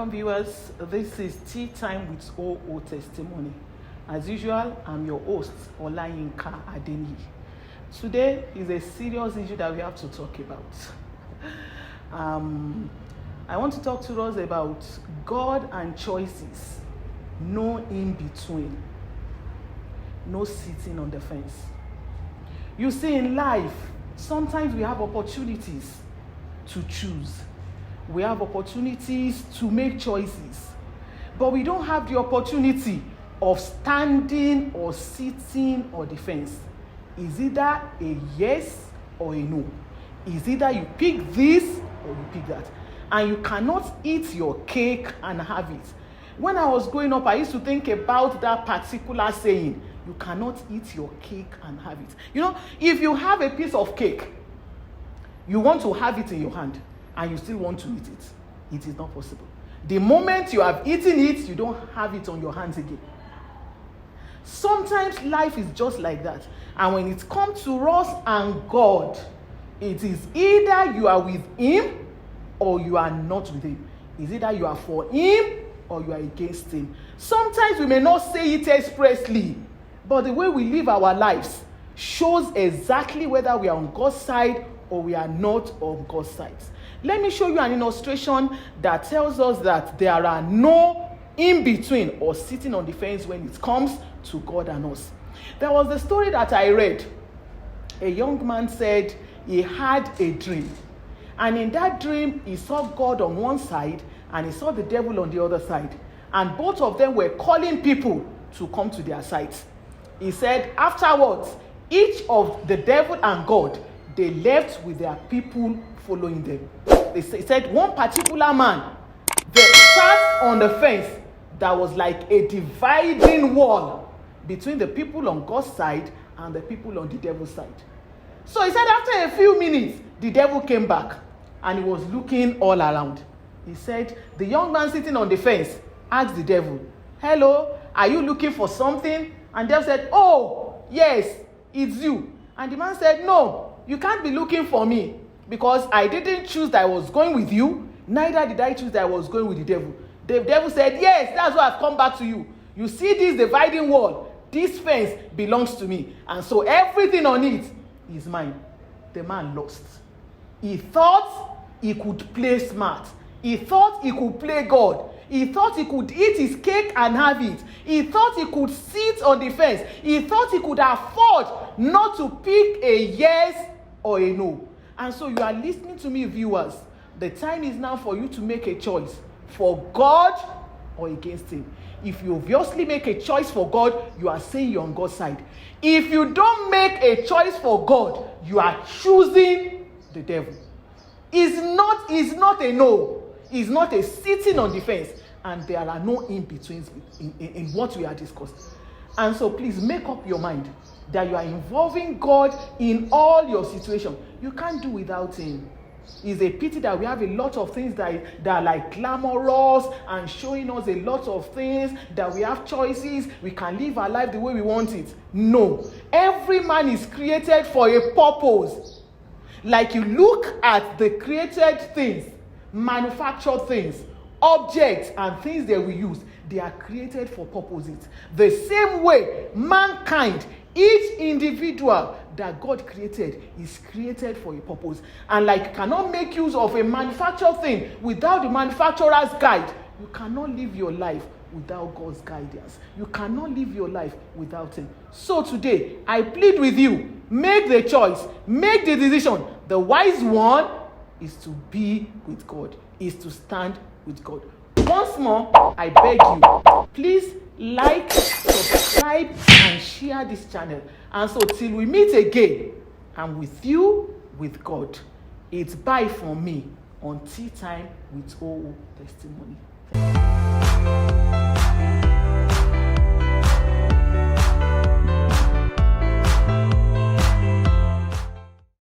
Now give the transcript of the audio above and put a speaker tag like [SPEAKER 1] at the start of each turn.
[SPEAKER 1] welcome viewers. This is Tea Time with OO Testimony. As usual, I'm your host, Olayinkaadeniyi. Today is a serious issue that we have to talk about. I want to talk to us about God and choices. No in between. No sitting on the fence. You see, in life, sometimes we have opportunities to choose. We have opportunities to make choices, but we don't have the opportunity of standing or sitting on the fence. Is either a yes or a no. Is either you pick this or you pick that. And you cannot eat your cake and have it. When I was growing up, I used to think about that particular saying, you cannot eat your cake and have it. You know, if you have a piece of cake, you want to have it in your hand, and you still want to eat it, it is not possible. The moment you have eaten it, you don't have it on your hands again. Sometimes life is just like that. And when it comes to us and God, it is either you are with Him or you are not with Him. It's either you are for Him or you are against Him. Sometimes we may not say it expressly, but the way we live our lives shows exactly whether we are on God's side or we are not on God's side. Let me show you an illustration that tells us that there are no in-between or sitting on the fence when it comes to God and us. There was the story that I read. A young man said he had a dream. And in that dream, he saw God on one side and he saw the devil on the other side. And both of them were calling people to come to their sides. He said afterwards, each of the devil and God, they left with their people following them. He said one particular man, they sat on the fence that was like a dividing wall between the people on God's side and the people on the devil's side. So he said after a few minutes, the devil came back and he was looking all around. He said, the young man sitting on the fence asked the devil, hello, are you looking for something? And the devil said, oh, yes, it's you. And the man said, no, you can't be looking for me because I didn't choose that I was going with you. Neither did I choose that I was going with the devil. The devil said, yes, that's why I've come back to you. You see this dividing wall? This fence belongs to me. And so everything on it is mine. The man lost. He thought he could play smart. He thought he could play God. He thought he could eat his cake and have it. He thought he could sit on the fence. He thought he could afford not to pick a yes or a no. And so you are listening to me, viewers. The time is now for you to make a choice for God or against Him. If you obviously make a choice for God, you are saying you're on God's side. If you don't make a choice for God, you are choosing the devil. It's not a no. It's not a sitting on the fence. And there are no in-betweens in what we are discussing. And so please make up your mind that you are involving God in all your situations. You can't do without Him. It's a pity that we have a lot of things that are like glamorous and showing us a lot of things, that we have choices, we can live our life the way we want it. No. Every man is created for a purpose. Like you look at the created things, manufactured things, objects and things that we use, they are created for purposes. The same way, mankind, each individual that God created is created for a purpose. And like you cannot make use of a manufactured thing without the manufacturer's guide, you cannot live your life without God's guidance. You cannot live your life without Him. So today, I plead with you, make the choice, make the decision. The wise one is to be with God, is to stand with God. Once more, I beg you, please like, subscribe, and share this channel. And so till we meet again, I'm with you, with God. It's bye from me on Tea Time with OO Testimony.